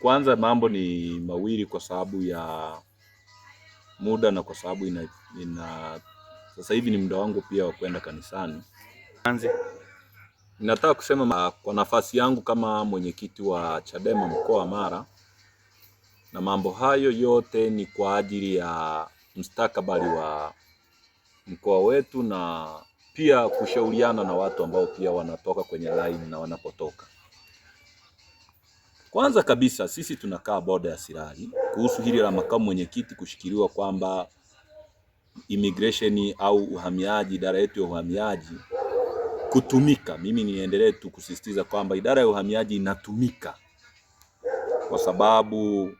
Kwanza mambo ni mawili kwa sababu ya muda na kwa sababu sasa hivi ni muda wangu pia wa kwenda kanisani. Ninataka kusema kwa nafasi yangu kama mwenyekiti wa Chadema mkoa wa Mara, na mambo hayo yote ni kwa ajili ya mustakabali wa mkoa wetu na pia kushauriana na watu ambao pia wanatoka kwenye line na wanapotoka. Kwanza kabisa sisi tunakaa boda ya Sirari kuhusu hili la makamu mwenyekiti kushikiliwa kwamba immigration au uhamiaji, idara yetu ya uhamiaji kutumika. Mimi niendelee tu kusisitiza kwamba idara ya uhamiaji inatumika kwa sababu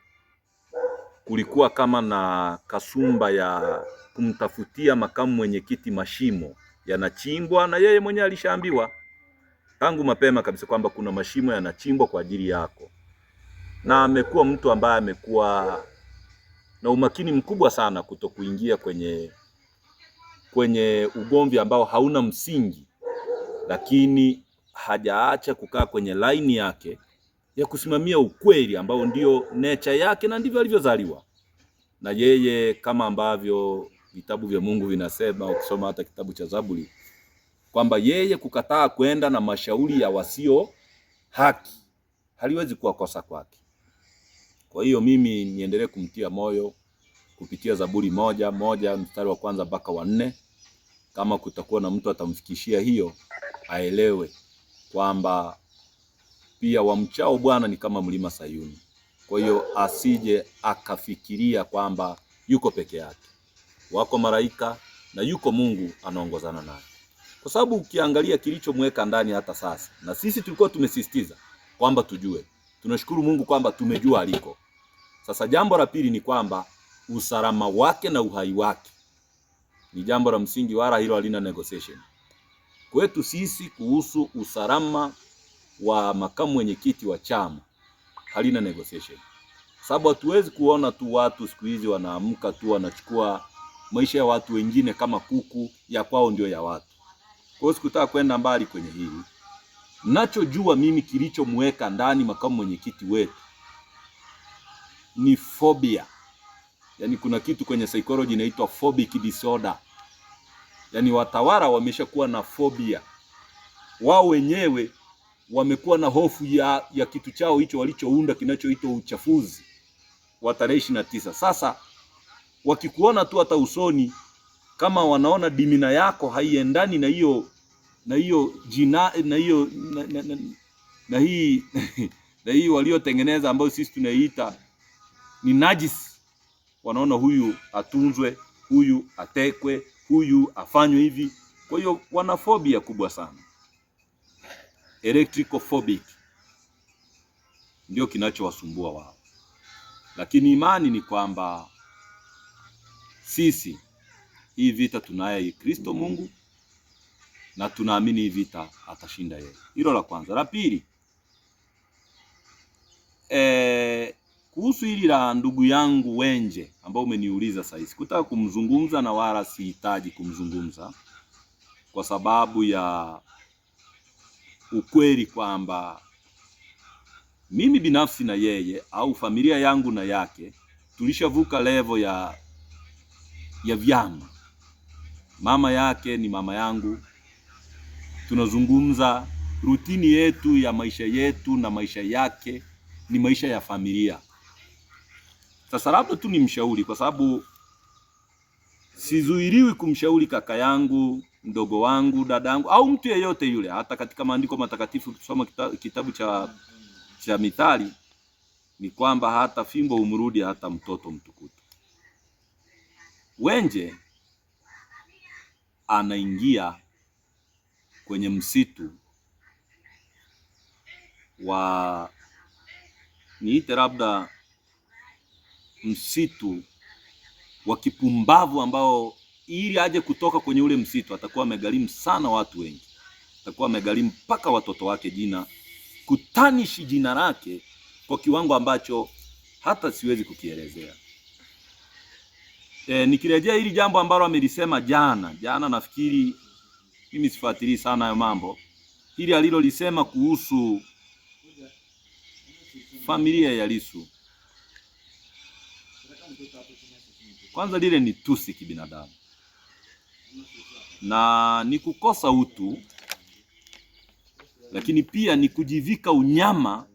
kulikuwa kama na kasumba ya kumtafutia makamu mwenyekiti mashimo yanachimbwa, na yeye mwenyewe alishaambiwa tangu mapema kabisa kwamba kuna mashimo yanachimbwa kwa ajili yako, na amekuwa mtu ambaye amekuwa na umakini mkubwa sana kutokuingia kwenye ugomvi ambao hauna msingi, lakini hajaacha kukaa kwenye line yake ya kusimamia ukweli ambao ndio nature yake na ndivyo alivyozaliwa. Na yeye kama ambavyo vitabu vya Mungu vinasema, ukisoma hata kitabu cha Zaburi, kwamba yeye kukataa kwenda na mashauri ya wasio haki haliwezi kuwa kosa kwake. Kwa hiyo mimi niendelee kumtia moyo kupitia Zaburi moja mstari wa kwanza mpaka wa 4. Kama kutakuwa na mtu atamfikishia hiyo, aelewe kwamba pia wamchao Bwana ni kama mlima Sayuni. Kwa hiyo asije akafikiria kwamba yuko peke yake. Wako malaika na yuko Mungu anaongozana naye. Kwa sababu ukiangalia kilichomweka ndani hata sasa, na sisi tulikuwa tumesisitiza kwamba tujue. Tunashukuru Mungu kwamba tumejua aliko. Sasa jambo la pili ni kwamba usalama wake na uhai wake ni jambo la msingi, wala hilo halina negotiation. Kwetu sisi kuhusu usalama wa makamu mwenyekiti wa chama halina negotiation. Sababu hatuwezi kuona tu watu siku hizi wanaamka tu wanachukua maisha ya watu wengine kama kuku, ya kwao ndio ya watu. Kwa hiyo sikutaka kwenda mbali kwenye hili. Ninachojua mimi kilichomweka ndani makamu mwenyekiti wetu ni phobia. Yaani kuna kitu kwenye psychology inaitwa phobic disorder. Yaani watawala wameshakuwa na phobia. Wao wenyewe wamekuwa na hofu ya kitu chao hicho walichounda kinachoitwa uchafuzi wa tarehe 29. Sasa wakikuona tu hata usoni, kama wanaona dimina yako haiendani na hiyo jina na hii waliotengeneza ambayo sisi tunaiita ni najisi, wanaona huyu atunzwe, huyu atekwe, huyu afanywe hivi. Kwa hiyo wana phobia kubwa sana. Electrophobic ndio kinachowasumbua wao. Lakini imani ni kwamba sisi hii vita tunaye Kristo Mungu, na tunaamini hii vita atashinda yeye. Hilo la kwanza. La pili, kuhusu hili la ndugu yangu Wenje ambao umeniuliza sasa, sikutaka kumzungumza na wala sihitaji kumzungumza kwa sababu ya ukweli kwamba mimi binafsi na yeye au familia yangu na yake tulishavuka level ya vyama. Mama yake ni mama yangu. Tunazungumza rutini yetu ya maisha yetu na maisha yake ni maisha ya familia. Sasa labda tu ni mshauri, kwa sababu sizuiriwi kumshauri kaka yangu, mdogo wangu, dadangu au mtu yeyote yule. Hata katika maandiko matakatifu kusoma kitabu cha Mithali ni kwamba hata fimbo umrudi hata mtoto mtukutu. Wenje anaingia kwenye msitu wa niite labda msitu wa kipumbavu, ambao ili aje kutoka kwenye ule msitu atakuwa amegharimu sana watu wengi. Atakuwa amegharimu mpaka watoto wake jina, kutanishi jina lake kwa kiwango ambacho hata siwezi kukielezea. Nikirejea hili jambo ambalo amelisema jana nafikiri mimi sifuatilii sana hayo mambo. Hili alilolisema kuhusu familia ya Lissu, kwanza lile ni tusi kibinadamu na ni kukosa utu, lakini pia ni kujivika unyama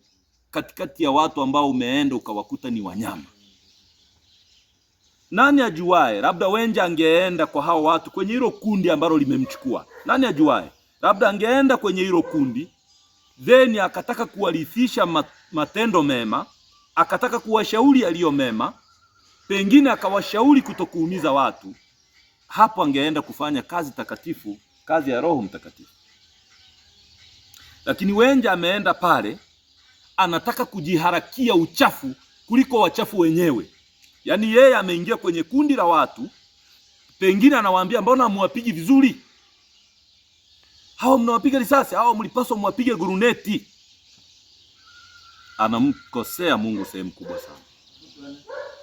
katikati ya watu ambao umeenda ukawakuta ni wanyama. Nani ajuae, labda Wenje angeenda kwa hao watu kwenye hilo kundi ambalo limemchukua. Nani ajuae, labda angeenda kwenye hilo kundi, then akataka kuwarithisha matendo mema, akataka kuwashauri yaliyo mema, pengine akawashauri kutokuumiza watu. Hapo angeenda kufanya kazi takatifu, kazi ya Roho Mtakatifu. Lakini Wenje ameenda pale, anataka kujiharakia uchafu kuliko wachafu wenyewe. Yaani yeye ameingia kwenye kundi la watu, pengine anawaambia mbona muwapigi vizuri? Hao mnawapiga risasi, hao mlipaswa muwapige guruneti. Anamkosea Mungu sehemu kubwa sana.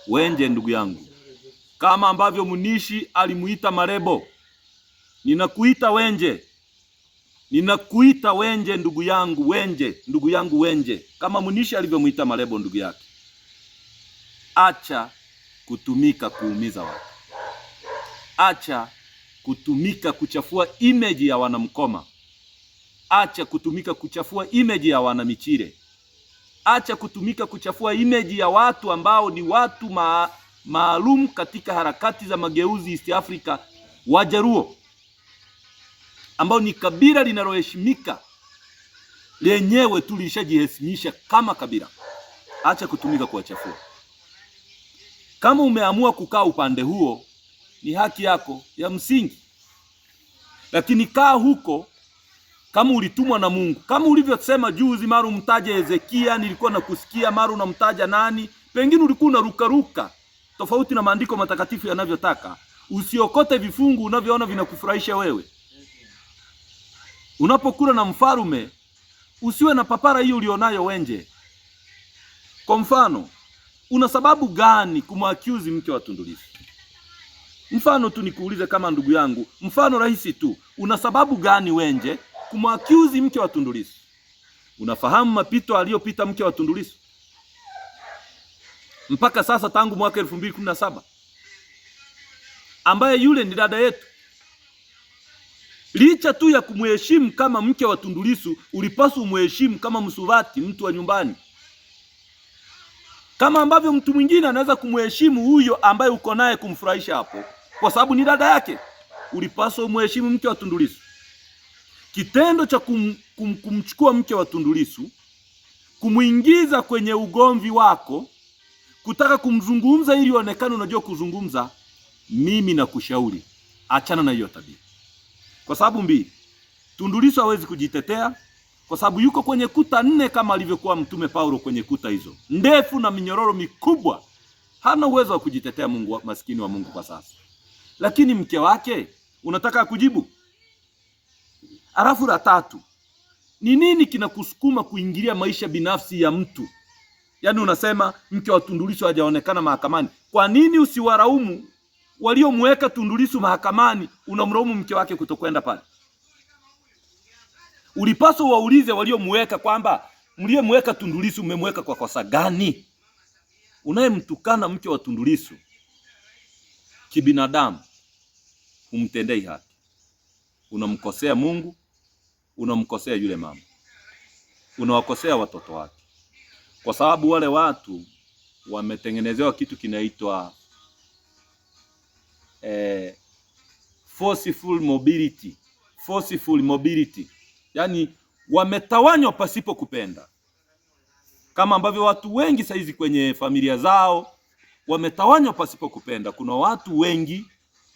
Wenje ndugu yangu, kama ambavyo Munishi alimuita Marebo, ninakuita Wenje. Ninakuita Wenje ndugu yangu, Wenje, ndugu yangu Wenje. Kama Munishi alivyomuita Marebo ndugu yake. Acha kutumika kuumiza watu. Acha kutumika kuchafua image ya wanamkoma. Acha kutumika kuchafua image ya wanamichire. Acha kutumika kuchafua image ya watu ambao ni watu maalum katika harakati za mageuzi East Africa, Wajaruo, ambao ni kabila linaloheshimika lenyewe tu lishajiheshimisha kama kabila. Acha kutumika kuwachafua. Kama umeamua kukaa upande huo, ni haki yako ya msingi, lakini kaa huko kama ulitumwa na Mungu. Kama ulivyosema juzi, mara umtaje Hezekia, nilikuwa nakusikia, mara unamtaja nani, pengine ulikuwa unarukaruka tofauti na maandiko matakatifu yanavyotaka. Usiokote vifungu unavyoona vinakufurahisha wewe. Unapokula na mfarume, usiwe na papara hiyo ulionayo Wenje. Kwa mfano, una sababu gani kumwaccuse mke wa Tundu Lissu? Mfano tu nikuulize kama ndugu yangu, mfano rahisi tu. Una sababu gani Wenje kumwaccuse mke wa Tundu Lissu? Unafahamu mapito aliyopita mke wa Tundu Lissu? Mpaka sasa tangu mwaka 2017. Ambaye yule ni dada yetu. Licha tu ya kumheshimu kama mke wa Tundu Lissu, ulipaswa umheshimu kama Msuvati, mtu wa nyumbani. Kama ambavyo mtu mwingine anaweza kumheshimu huyo ambaye uko naye kumfurahisha hapo, kwa sababu ni dada yake, ulipaswa umheshimu mke wa Tundu Lissu. Kitendo cha kumchukua mke wa Tundu Lissu, kumuingiza kwenye ugomvi wako, kutaka kumzungumza ili onekane unajua kuzungumza, mimi nakushauri achana na hiyo tabia. Kwa sababu mbili, Tundu Lissu hawezi kujitetea kwa sababu yuko kwenye kuta 4 kama alivyokuwa Mtume Paulo kwenye kuta hizo ndefu na minyororo mikubwa. Hana uwezo wa kujitetea, Mungu maskini wa Mungu kwa sasa. Lakini mke wake unataka kujibu. Alafu la tatu, ni nini kinakusukuma kuingilia maisha binafsi ya mtu? Yaani unasema mke wa Tundu Lissu hajaonekana mahakamani. Kwa nini usiwaraumu waliomweka Tundu Lissu mahakamani, unamlaumu mke wake kutokwenda pale? Ulipaswa waulize waliomweka kwamba mliyemweka Tundu Lissu mmemweka kwa kosa gani? Unayemtukana mke wa Tundu Lissu kibinadamu, humtendei haki. Unamkosea Mungu, unamkosea yule mama, unawakosea watoto wake. Kwa sababu wale watu wametengenezewa kitu kinaitwa forceful mobility. Forceful mobility. Yaani wametawanywa pasipo kupenda. Kama ambavyo watu wengi saizi kwenye familia zao wametawanywa pasipo kupenda. Kuna watu wengi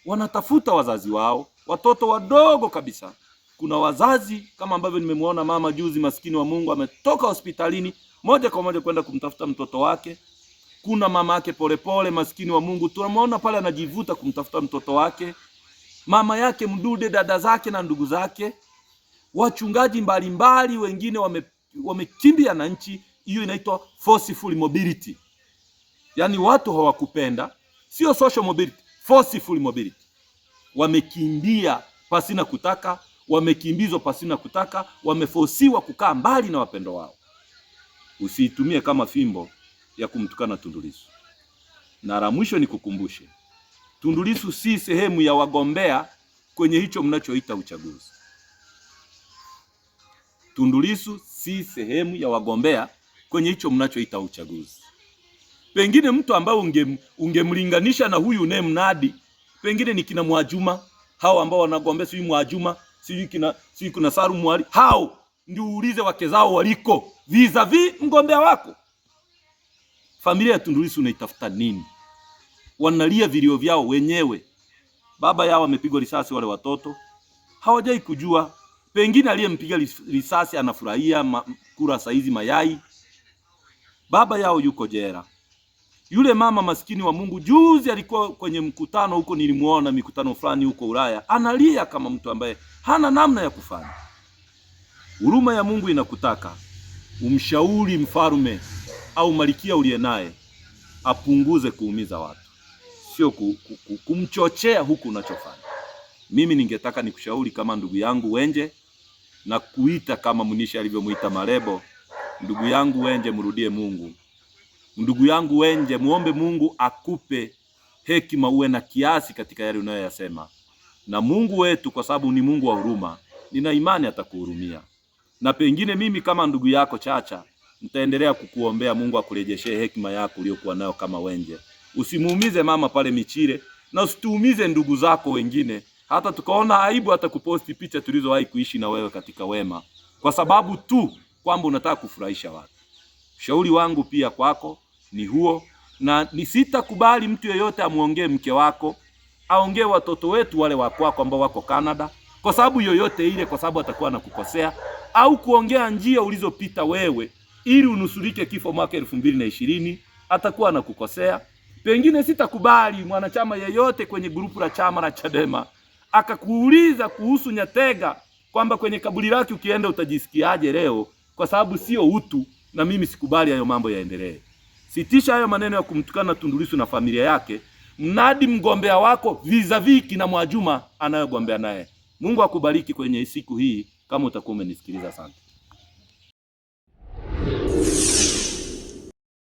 wanatafuta wazazi wao, watoto wadogo kabisa. Kuna wazazi kama ambavyo nimemuona mama juzi, maskini wa Mungu, ametoka hospitalini moja kwa moja kwenda kumtafuta mtoto wake. Kuna mama yake Polepole, maskini wa Mungu, tunamuona pale anajivuta kumtafuta mtoto wake. Mama yake Mdude, dada zake na ndugu zake. Wachungaji mbalimbali wengine wamekimbia na nchi. Hiyo inaitwa forceful mobility. Yaani watu hawakupenda, sio social mobility, forceful mobility. Wamekimbia pasina kutaka, wamekimbizwa pasina kutaka, wamefosiwa kukaa mbali na wapendo wao. usiitumie kama fimbo ya kumtukana Tundu Lissu. Na la mwisho ni kukumbushe, Tundu Lissu si sehemu ya wagombea kwenye hicho mnachoita uchaguzi. Tundu Lissu si sehemu ya wagombea kwenye hicho mnachoita uchaguzi. Pengine mtu ambaye ungemlinganisha na huyu ne mnadi, pengine ni kina Mwajuma, hao ambao wanagombea, si Mwajuma, si kuna Salum Mwali, hao ndio uulize wake zao waliko vis-a-vis mgombea wako. Familia ya Tundu Lissu unaitafuta nini? Wanalia vilio vyao wenyewe. Baba yao amepigwa risasi, wale watoto hawajai kujua. Pengine aliyempiga risasi anafurahia kula saizi mayai. Baba yao yuko jela. Yule mama maskini wa Mungu juzi alikuwa kwenye mkutano huko, nilimuona mikutano fulani huko Ulaya, analia kama mtu ambaye hana namna ya kufanya. Huruma ya Mungu inakutaka umshauri mfalme au malikia uliye naye apunguze kuumiza watu, sio kumchochea huku unachofanya. Mimi ningetaka nikushauri kama ndugu yangu Wenje, na kuita kama Munisha alivyomuita Marebo. Ndugu yangu Wenje, mrudie Mungu. Ndugu yangu Wenje, muombe Mungu akupe hekima, uwe na kiasi katika yale unayoyasema. Na Mungu wetu, kwa sababu ni Mungu wa huruma, nina imani atakuhurumia. Na pengine mimi kama ndugu yako Chacha nitaendelea kukuombea Mungu akurejeshe hekima yako uliyokuwa nayo kama Wenje. Usimuumize mama pale Michire, na usituumize ndugu zako wengine, hata tukaona aibu hata kuposti picha tulizowahi kuishi na wewe katika wema, kwa sababu tu kwamba unataka kufurahisha watu. Ushauri wangu pia kwako ni huo, na nisitakubali mtu yeyote amuongee mke wako, aongee watoto wetu wale wa kwako ambao wako Canada, kwa sababu yoyote ile, kwa sababu atakuwa anakukosea, au kuongea njia ulizopita wewe ili unusurike kifo mwaka 2020, atakuwa anakukosea. Pengine sitakubali mwanachama yeyote kwenye grupu la chama la Chadema akakuuliza kuhusu Nyatega kwamba kwenye kaburi lake ukienda utajisikiaje leo, kwa sababu sio utu, na mimi sikubali hayo mambo yaendelee. Sitisha hayo maneno ya kumtukana Tundu Lissu na familia yake, mnadi mgombea wako vis-a-vis kina Mwajuma anayogombea naye. Mungu akubariki kwenye siku hii kama utakuwa umenisikiliza. Asante.